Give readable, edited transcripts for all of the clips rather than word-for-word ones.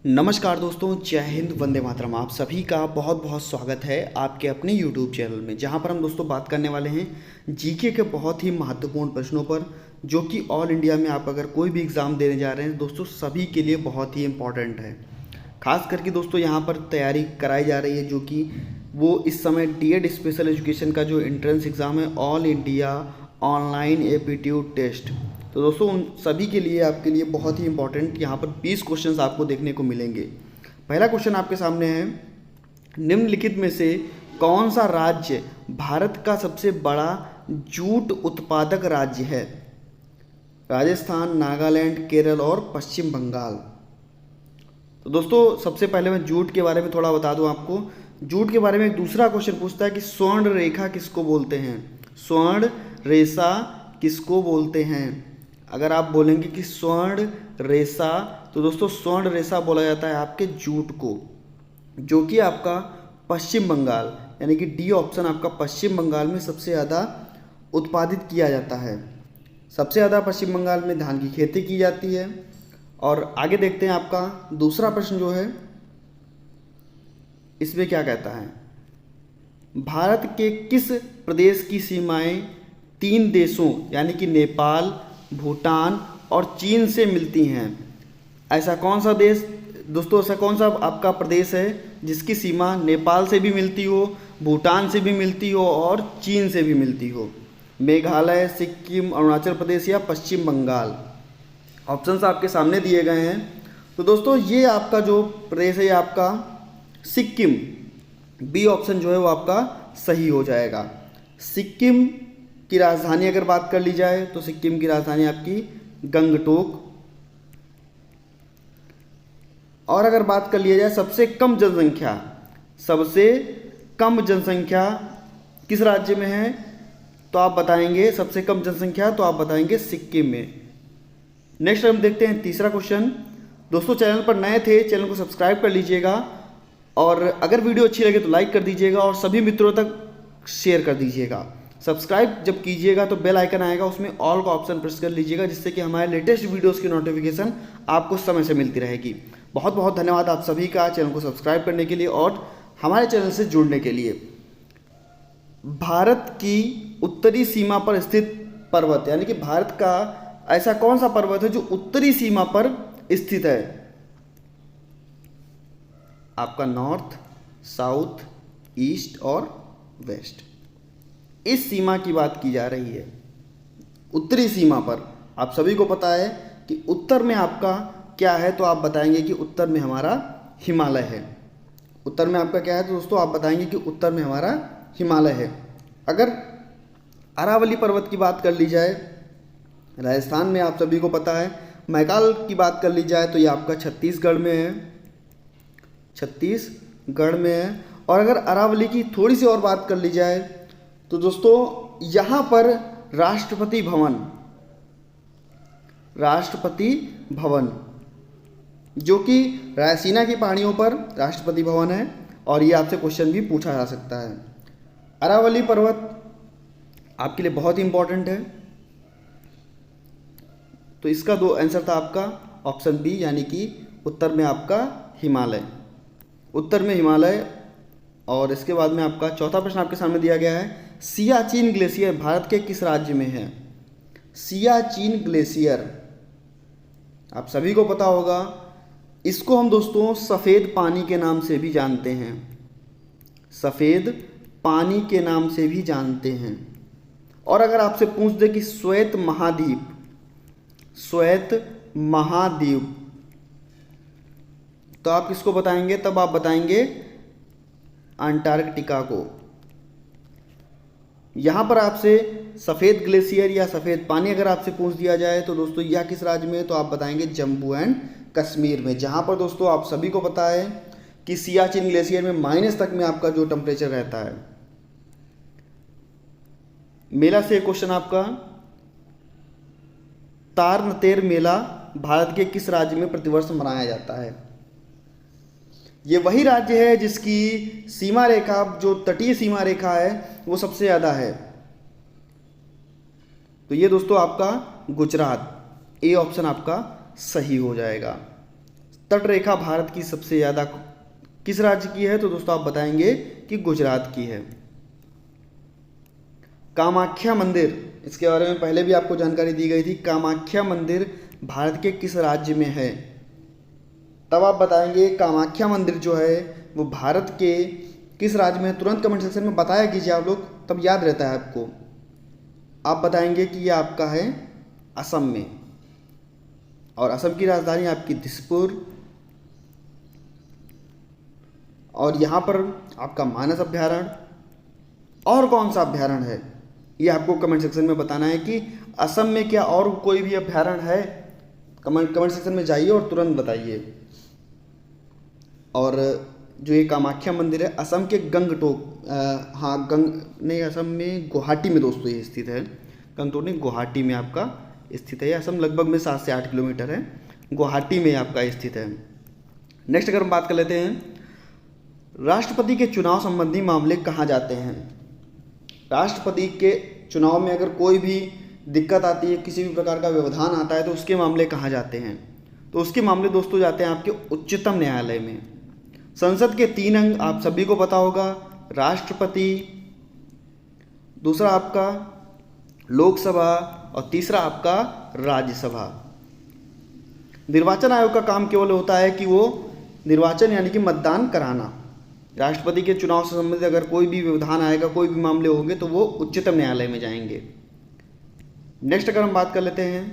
नमस्कार दोस्तों, जय हिंद, वंदे मातरम। आप सभी का बहुत बहुत स्वागत है आपके अपने YouTube चैनल में, जहां पर हम दोस्तों बात करने वाले हैं जीके के बहुत ही महत्वपूर्ण प्रश्नों पर, जो कि ऑल इंडिया में आप अगर कोई भी एग्ज़ाम देने जा रहे हैं दोस्तों, सभी के लिए बहुत ही इम्पॉर्टेंट है। खास करके दोस्तों यहाँ पर तैयारी कराई जा रही है, जो कि वो इस समय डीएड स्पेशल एजुकेशन का जो एंट्रेंस एग्ज़ाम है, all India online aptitude test. तो दोस्तों उन सभी के लिए आपके लिए बहुत ही इंपॉर्टेंट यहाँ पर 20 क्वेश्चंस आपको देखने को मिलेंगे। पहला क्वेश्चन आपके सामने है, निम्नलिखित में से कौन सा राज्य भारत का सबसे बड़ा जूट उत्पादक राज्य है? राजस्थान, नागालैंड, केरल और पश्चिम बंगाल। तो दोस्तों सबसे पहले मैं जूट के बारे में थोड़ा बता दूं आपको। जूट के बारे में एक दूसरा क्वेश्चन पूछता है कि स्वर्ण रेखा किसको बोलते हैं? स्वर्ण रेशा किसको बोलते हैं? अगर आप बोलेंगे कि स्वर्ण रेशा, तो दोस्तों स्वर्ण रेशा बोला जाता है आपके जूट को, जो कि आपका पश्चिम बंगाल यानी कि डी ऑप्शन आपका पश्चिम बंगाल में सबसे ज़्यादा उत्पादित किया जाता है। सबसे ज़्यादा पश्चिम बंगाल में धान की खेती की जाती है। और आगे देखते हैं आपका दूसरा प्रश्न जो है, इसमें क्या कहता है, भारत के किस प्रदेश की सीमाएं 3 देशों यानी कि नेपाल, भूटान और चीन से मिलती हैं? ऐसा कौन सा देश दोस्तों, ऐसा कौन सा आपका प्रदेश है जिसकी सीमा नेपाल से भी मिलती हो, भूटान से भी मिलती हो और चीन से भी मिलती हो? मेघालय, सिक्किम, अरुणाचल प्रदेश या पश्चिम बंगाल? ऑप्शंस आपके सामने दिए गए हैं। तो दोस्तों ये आपका जो प्रदेश है, ये आपका सिक्किम, बी ऑप्शन जो है वो आपका सही हो जाएगा। सिक्किम की राजधानी अगर बात कर ली जाए तो सिक्किम की राजधानी आपकी गंगटोक। और अगर बात कर लिया जाए सबसे कम जनसंख्या किस राज्य में है, तो आप बताएंगे सबसे कम जनसंख्या, तो आप बताएंगे सिक्किम में। नेक्स्ट हम देखते हैं तीसरा क्वेश्चन। दोस्तों चैनल पर नए थे, चैनल को सब्सक्राइब कर लीजिएगा और अगर वीडियो अच्छी लगे तो लाइक कर दीजिएगा और सभी मित्रों तक शेयर कर दीजिएगा। सब्सक्राइब जब कीजिएगा तो बेल आइकन आएगा, उसमें ऑल का ऑप्शन प्रेस कर लीजिएगा, जिससे कि हमारे लेटेस्ट वीडियोस की नोटिफिकेशन आपको समय से मिलती रहेगी। बहुत बहुत धन्यवाद आप सभी का चैनल को सब्सक्राइब करने के लिए और हमारे चैनल से जुड़ने के लिए। भारत की उत्तरी सीमा पर स्थित पर्वत यानी कि भारत का ऐसा कौन सा पर्वत है जो उत्तरी सीमा पर स्थित है? आपका नॉर्थ, साउथ, ईस्ट और वेस्ट, इस सीमा की बात की जा रही है। उत्तरी सीमा पर आप सभी को पता है कि उत्तर में आपका क्या है, तो आप बताएंगे कि उत्तर में हमारा हिमालय है। उत्तर में आपका क्या है, तो दोस्तों आप बताएंगे कि उत्तर में हमारा हिमालय है। अगर अरावली पर्वत की बात कर ली जाए, राजस्थान में आप सभी को पता है। मैकाल की बात कर ली जाए तो ये आपका छत्तीसगढ़ में है, छत्तीसगढ़ में है। और अगर अरावली की थोड़ी सी और बात कर ली जाए तो दोस्तों यहाँ पर राष्ट्रपति भवन जो कि रायसीना की पहाड़ियों पर राष्ट्रपति भवन है, और ये आपसे क्वेश्चन भी पूछा जा सकता है। अरावली पर्वत आपके लिए बहुत ही इंपॉर्टेंट है, तो इसका दो आंसर था आपका ऑप्शन बी, यानी कि उत्तर में आपका हिमालय, उत्तर में हिमालय। और इसके बाद में आपका चौथा प्रश्न आपके सामने दिया गया है, सियाचिन ग्लेशियर भारत के किस राज्य में है? सियाचिन ग्लेशियर आप सभी को पता होगा, इसको हम दोस्तों सफ़ेद पानी के नाम से भी जानते हैं, सफ़ेद पानी के नाम से भी जानते हैं। और अगर आपसे पूछ दे कि श्वेत महाद्वीप, तो आप किसको बताएंगे? तब आप बताएंगे अंटार्कटिका को। यहाँ पर आपसे सफ़ेद ग्लेशियर या सफ़ेद पानी अगर आपसे पूछ दिया जाए तो दोस्तों यह किस राज्य में है, तो आप बताएंगे जम्मू एंड कश्मीर में, जहाँ पर दोस्तों आप सभी को पता है कि सियाचिन ग्लेशियर में माइनस तक में आपका जो टेम्परेचर रहता है। मेला से क्वेश्चन आपका, तारनतेर मेला भारत के किस राज्य में प्रतिवर्ष मनाया जाता है? ये वही राज्य है जिसकी सीमा रेखा, जो तटीय सीमा रेखा है, वो सबसे ज़्यादा है। तो ये दोस्तों आपका गुजरात, ए ऑप्शन आपका सही हो जाएगा। तट रेखा भारत की सबसे ज़्यादा किस राज्य की है? तो दोस्तों आप बताएंगे कि गुजरात की है। कामाख्या मंदिर, इसके बारे में पहले भी आपको जानकारी दी गई थी। कामाख्या मंदिर भारत के किस राज्य में है? तब आप बताएंगे कामाख्या मंदिर जो है वो भारत के किस राज्य में है। तुरंत कमेंट सेक्शन में बताया कीजिए आप लोग, तब याद रहता है आपको। आप बताएंगे कि ये आपका है असम में, और असम की राजधानी आपकी दिसपुर। और यहाँ पर आपका मानस अभ्यारण्य, और कौन सा अभ्यारण्य है ये आपको कमेंट सेक्शन में बताना है कि असम में क्या और कोई भी अभ्यारण्य है। कमेंट सेक्शन में जाइए और तुरंत बताइए। और जो ये कामाख्या मंदिर है असम के असम में गुवाहाटी में दोस्तों ये स्थित है। गंगटोक नहीं, गुवाहाटी में आपका स्थित है। असम लगभग में 7 से 8 किलोमीटर है, गुवाहाटी में आपका स्थित है। नेक्स्ट अगर हम बात कर लेते हैं, राष्ट्रपति के चुनाव संबंधी मामले कहाँ जाते हैं? राष्ट्रपति के चुनाव में अगर कोई भी दिक्कत आती है, किसी भी प्रकार का व्यवधान आता है, तो उसके मामले कहाँ जाते हैं? तो उसके मामले दोस्तों जाते हैं आपके उच्चतम न्यायालय में। संसद के 3 अंग आप सभी को पता होगा, राष्ट्रपति, दूसरा आपका लोकसभा और तीसरा आपका राज्यसभा। निर्वाचन आयोग का काम केवल होता है कि वो निर्वाचन यानी कि मतदान कराना। राष्ट्रपति के चुनाव से संबंधित अगर कोई भी व्यवधान आएगा, कोई भी मामले होंगे, तो वो उच्चतम न्यायालय में जाएंगे। नेक्स्ट अगर हम बात कर लेते हैं,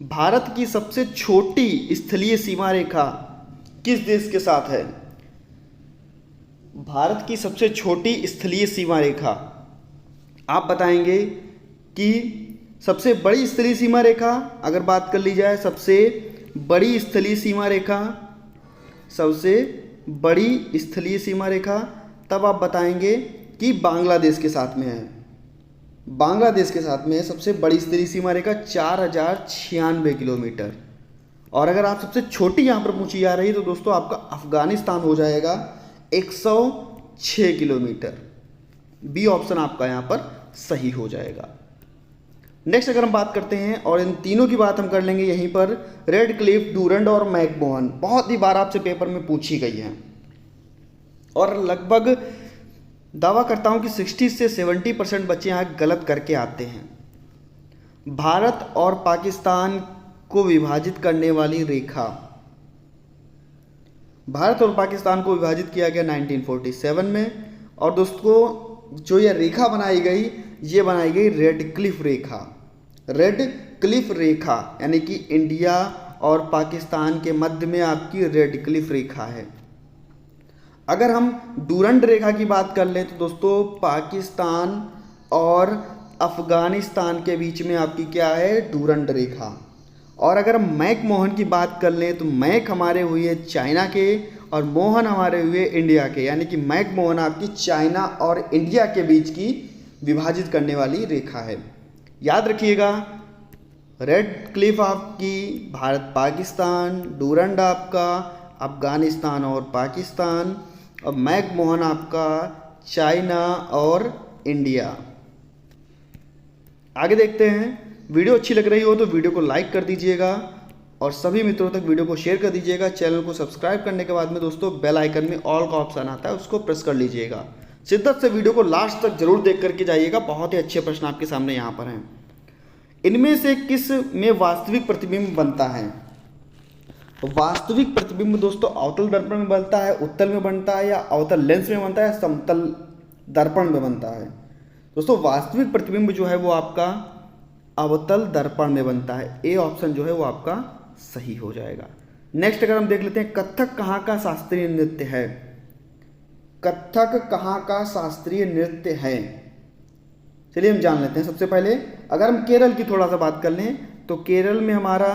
भारत की सबसे छोटी स्थलीय सीमा रेखा किस देश के साथ है? भारत की सबसे छोटी स्थलीय सीमा रेखा आप बताएंगे कि सबसे बड़ी स्थलीय सीमा रेखा अगर बात कर ली जाए, सबसे बड़ी स्थलीय सीमा रेखा, सबसे बड़ी स्थलीय सीमा रेखा, तब आप बताएंगे कि बांग्लादेश के साथ में है। बांग्लादेश के साथ में है सबसे बड़ी स्थलीय सीमा रेखा 4096 किलोमीटर। और अगर आप सबसे छोटी यहाँ पर पूछी जा रही है तो दोस्तों आपका अफगानिस्तान हो जाएगा 106 किलोमीटर। बी ऑप्शन आपका यहाँ पर सही हो जाएगा। नेक्स्ट अगर हम बात करते हैं, और इन तीनों की बात हम कर लेंगे यहीं पर, रेड क्लिफ, डूरंड और मैकमोहन बहुत ही बार आपसे पेपर में पूछी गई है, और लगभग दावा करता हूं कि 60 से 70% बच्चे यहाँ गलत करके आते हैं। भारत और पाकिस्तान को विभाजित करने वाली रेखा, भारत और पाकिस्तान को विभाजित किया गया 1947 में। और दोस्तों जो ये रेखा बनाई गई, ये बनाई गई रेड क्लिफ रेखा। रेड क्लिफ रेखा यानी कि इंडिया और पाकिस्तान के मध्य में आपकी रेड क्लिफ रेखा है। अगर हम डूरंड रेखा की बात कर लें तो दोस्तों पाकिस्तान और अफगानिस्तान के बीच में आपकी क्या है? डूरंड रेखा। और अगर हम मैकमोहन की बात कर लें तो मैक हमारे हुए चाइना के और मोहन हमारे हुए इंडिया के, यानी कि मैकमोहन आपकी चाइना और इंडिया के बीच की विभाजित करने वाली रेखा है। याद रखिएगा, रेड क्लिफ आपकी भारत पाकिस्तान, डूरंड आपका अफगानिस्तान और पाकिस्तान, और मैकमोहन आपका चाइना और इंडिया। आगे देखते हैं। वीडियो अच्छी लग रही हो तो वीडियो को लाइक कर दीजिएगा और सभी मित्रों तक वीडियो को शेयर कर दीजिएगा। चैनल को सब्सक्राइब करने के बाद में दोस्तों बेल आइकन में ऑल का ऑप्शन आता है, उसको प्रेस कर लीजिएगा। शिद्दत से वीडियो को लास्ट तक जरूर देख करके जाइएगा, बहुत ही अच्छे प्रश्न आपके सामने यहाँ पर हैं। इनमें से किस में वास्तविक प्रतिबिंब बनता है? तो वास्तविक प्रतिबिंब दोस्तों अवतल दर्पण में बनता है, उत्तल में बनता है, या अवतल लेंस में बनता है, या समतल दर्पण में बनता है? दोस्तों वास्तविक प्रतिबिंब जो है वो आपका अवतल दर्पण में बनता है। ए ऑप्शन जो है वो आपका सही हो जाएगा। नेक्स्ट अगर हम देख लेते हैं, कथक कहाँ का शास्त्रीय नृत्य है? कथक कहाँ का शास्त्रीय नृत्य है? चलिए हम जान लेते हैं। सबसे पहले अगर हम केरल की थोड़ा सा बात कर लें तो केरल में हमारा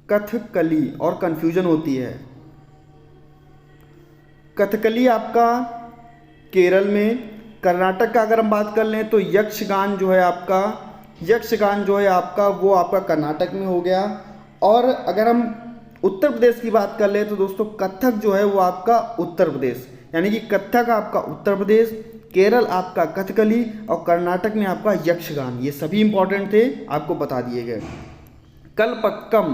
कथकली, और कंफ्यूजन होती है। कथकली आपका केरल में। कर्नाटक का अगर हम बात कर लें तो यक्षगान जो है आपका वो आपका कर्नाटक में हो गया। और अगर हम उत्तर प्रदेश की बात कर लें तो दोस्तों कथक जो है वो आपका उत्तर प्रदेश, यानी कि कथक आपका उत्तर प्रदेश, केरल आपका कथकली और कर्नाटक में आपका यक्षगान। ये सभी इंपॉर्टेंट थे, आपको बता दिए गए। Kalpakkam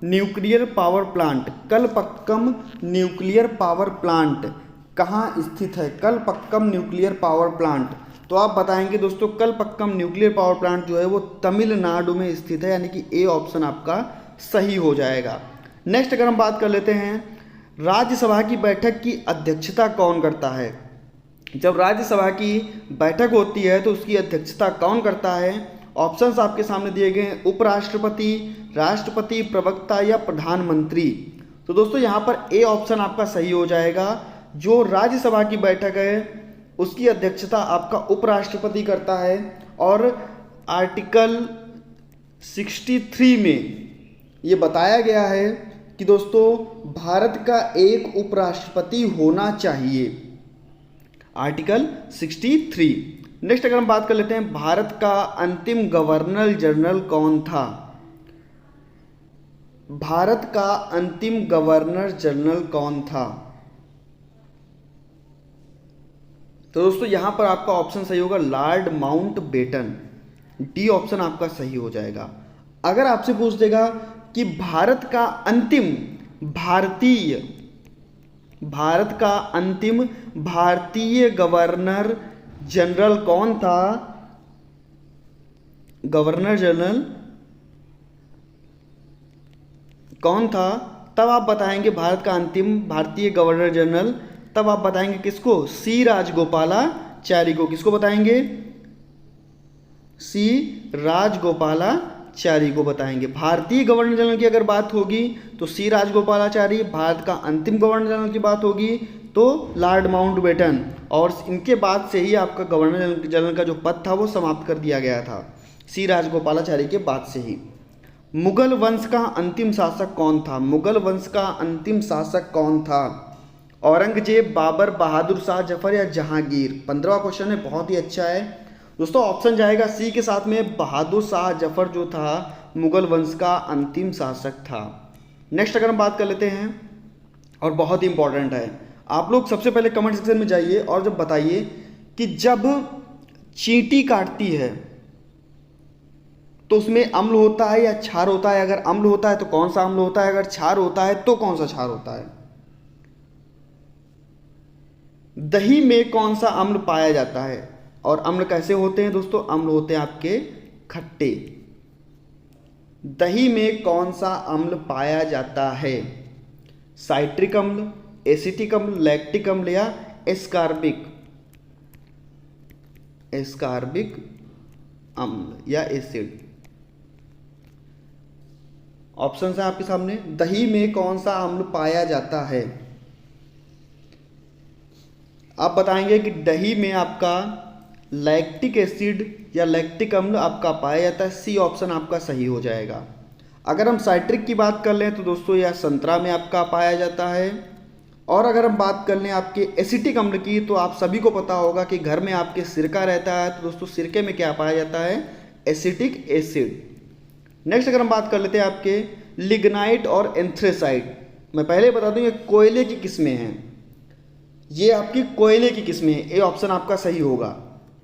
nuclear power plant, Kalpakkam nuclear power plant कहाँ स्थित है? कलपक्कम न्यूक्लियर पावर प्लांट, तो आप बताएंगे दोस्तों कलपक्कम न्यूक्लियर पावर प्लांट जो है वो तमिलनाडु में स्थित है, यानी कि ए ऑप्शन आपका सही हो जाएगा। नेक्स्ट अगर हम बात कर लेते हैं, राज्यसभा की बैठक की अध्यक्षता कौन करता है? जब राज्यसभा की बैठक होती है तो उसकी अध्यक्षता कौन करता है? ऑप्शंस आपके सामने दिए गए हैं, उपराष्ट्रपति, राष्ट्रपति, प्रवक्ता या प्रधानमंत्री। तो दोस्तों यहाँ पर ए ऑप्शन आपका सही हो जाएगा। जो राज्यसभा की बैठक है उसकी अध्यक्षता आपका उपराष्ट्रपति करता है, और आर्टिकल 63 में ये बताया गया है कि दोस्तों भारत का एक उपराष्ट्रपति होना चाहिए, आर्टिकल 63। नेक्स्ट अगर हम बात कर लेते हैं, भारत का अंतिम गवर्नर जनरल कौन था? भारत का अंतिम गवर्नर जनरल कौन था? तो दोस्तों यहाँ पर आपका ऑप्शन सही होगा लॉर्ड माउंटबेटन, डी ऑप्शन आपका सही हो जाएगा। अगर आपसे पूछ देगा कि भारत का अंतिम भारतीय गवर्नर जनरल कौन था? गवर्नर जनरल कौन था? तब आप बताएंगे भारत का अंतिम भारतीय गवर्नर जनरल, तब आप बताएंगे किसको? सी राजगोपालाचारी को। किसको बताएंगे? सी राजगोपालाचारी को बताएंगे। भारतीय गवर्नर जनरल की अगर बात होगी तो सी राजगोपालाचारी, भारत का अंतिम गवर्नर जनरल की बात होगी तो लॉर्ड माउंटबेटन, और इनके बाद से ही आपका गवर्नर जनरल का जो पद था वो समाप्त कर दिया गया था, सी राजगोपालाचारी के बाद से ही। मुगल वंश का अंतिम शासक कौन था? मुगल वंश का अंतिम शासक कौन था? औरंगजेब, बाबर, बहादुर शाह जफर या जहांगीर? 15वां क्वेश्चन है, बहुत ही अच्छा है दोस्तों। ऑप्शन जाएगा सी के साथ में, बहादुर शाह जफर जो था मुगल वंश का अंतिम शासक था। नेक्स्ट अगर हम बात कर लेते हैं, और बहुत ही इंपॉर्टेंट है, आप लोग सबसे पहले कमेंट सेक्शन में जाइए और जब बताइए कि जब चींटी काटती है तो उसमें अम्ल होता है या क्षार होता है? अगर अम्ल होता है तो कौन सा अम्ल होता है? अगर क्षार होता है तो कौन सा क्षार होता है? दही में कौन सा अम्ल पाया जाता है? और अम्ल कैसे होते हैं दोस्तों? अम्ल होते हैं आपके खट्टे। दही में कौन सा अम्ल पाया जाता है? साइट्रिक अम्ल, एसिटिक अम्ल, लैक्टिक अम्ल या एस्कार्बिक अम्ल या एसिड? ऑप्शन है आपके सामने, दही में कौन सा अम्ल पाया जाता है? आप बताएंगे कि दही में आपका लैक्टिक एसिड या लैक्टिक अम्ल आपका पाया जाता है, सी ऑप्शन आपका सही हो जाएगा। अगर हम साइट्रिक की बात कर लें तो दोस्तों यह संतरा में आपका पाया जाता है। और अगर हम बात कर लें आपके एसिटिक अम्ल की, तो आप सभी को पता होगा कि घर में आपके सिरका रहता है, तो दोस्तों सिरके में क्या पाया जाता है? Acetic acid. नेक्स्ट अगर हम बात कर लेते हैं आपके लिग्नाइट और एंथ्रेसाइट, मैं पहले बता दूं ये कोयले की किस्में हैं, ये आपकी कोयले की किस्में हैं, ए ऑप्शन आपका सही होगा।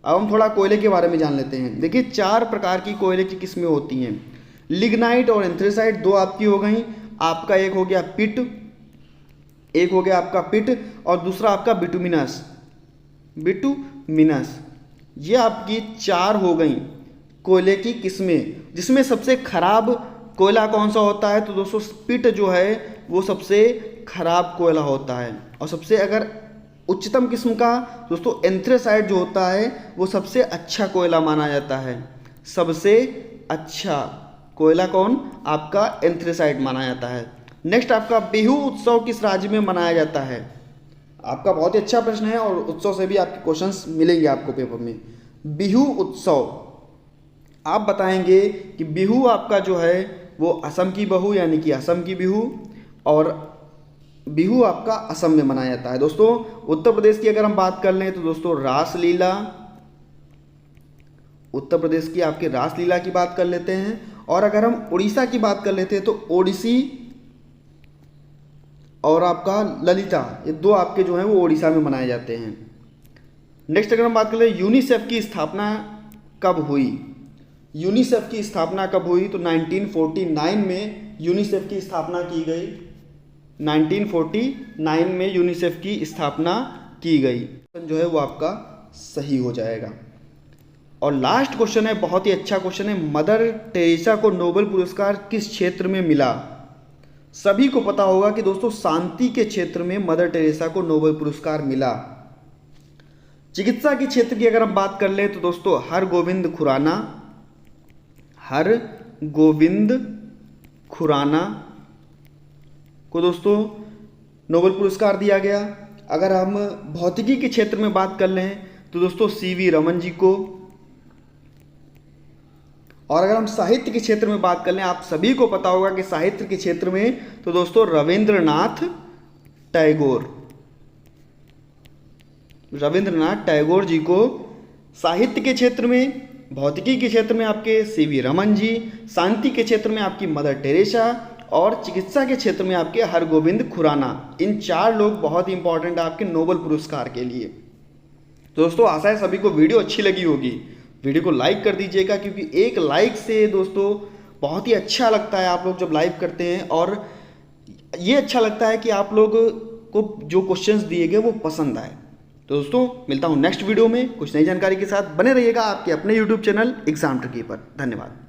अब हम थोड़ा कोयले के बारे में जान लेते हैं। देखिए 4 प्रकार की कोयले की किस्में होती हैं, लिग्नाइट और एंथ्रेसाइट 2 आपकी हो गई। आपका एक हो गया पिट, और दूसरा आपका बिटुमिनस। ये आपकी 4 हो गई कोयले की किस्में, जिसमें सबसे खराब कोयला कौन सा होता है? तो दोस्तों पिट जो है वो सबसे खराब कोयला होता है, और सबसे अगर उच्चतम किस्म का दोस्तों एंथ्रेसाइट जो होता है वो सबसे अच्छा कोयला माना जाता है। सबसे अच्छा कोयला कौन? आपका एंथ्रेसाइट माना जाता है। नेक्स्ट आपका बिहू उत्सव किस राज्य में मनाया जाता है? आपका बहुत ही अच्छा प्रश्न है, और उत्सव से भी आपके क्वेश्चंस मिलेंगे आपको पेपर में। बिहू उत्सव आप बताएंगे कि बिहू आपका जो है वो असम की बहू यानी कि असम की बिहू, और बिहू आपका असम में मनाया जाता है। दोस्तों उत्तर प्रदेश की अगर हम बात कर लें तो दोस्तों रासलीला, उत्तर प्रदेश की आपके रासलीला की बात कर लेते हैं। और अगर हम उड़ीसा की बात कर लेते हैं तो ओडिसी और आपका ललिता, ये 2 आपके जो हैं वो उड़ीसा में मनाए जाते हैं। नेक्स्ट अगर हम बात कर लें यूनिसेफ की स्थापना कब हुई? यूनिसेफ की स्थापना कब हुई? तो 1949 में यूनिसेफ की स्थापना की गई? 1949 में यूनिसेफ की स्थापना की गई। जो है वो आपका सही हो जाएगा। और लास्ट क्वेश्चन है, बहुत ही अच्छा क्वेश्चन है, मदर टेरेसा को नोबेल पुरस्कार किस क्षेत्र में मिला? सभी को पता होगा कि दोस्तों शांति के क्षेत्र में मदर टेरेसा को नोबेल पुरस्कार मिला। चिकित्सा के क्षेत्र की अगर हम बात कर लें तो दोस्तों हरगोविंद खुराना को दोस्तों नोबेल पुरस्कार दिया गया। अगर हम भौतिकी के क्षेत्र में बात कर लें तो दोस्तों सीवी रमन जी को। और अगर हम साहित्य के क्षेत्र में बात कर लें, आप सभी को पता होगा कि साहित्य के क्षेत्र में तो दोस्तों रविंद्रनाथ टैगोर जी को साहित्य के क्षेत्र में, भौतिकी के क्षेत्र में आपके सीवी रमन जी, शांति के क्षेत्र में आपकी मदर टेरेसा और चिकित्सा के क्षेत्र में आपके हरगोविंद खुराना। इन 4 लोग बहुत ही इंपॉर्टेंट है आपके नोबेल पुरस्कार के लिए। तो दोस्तों आशा है सभी को वीडियो अच्छी लगी होगी। वीडियो को लाइक कर दीजिएगा, क्योंकि एक लाइक से दोस्तों बहुत ही अच्छा लगता है आप लोग जब लाइक करते हैं, और ये अच्छा लगता है कि आप लोग को जो क्वेश्चंस दिए गए वो पसंद आए। तो दोस्तों मिलता हूँ नेक्स्ट वीडियो में कुछ नई जानकारी के साथ। बने रहिएगा आपके अपने यूट्यूब चैनल एग्जाम ट्रिकी पर। धन्यवाद।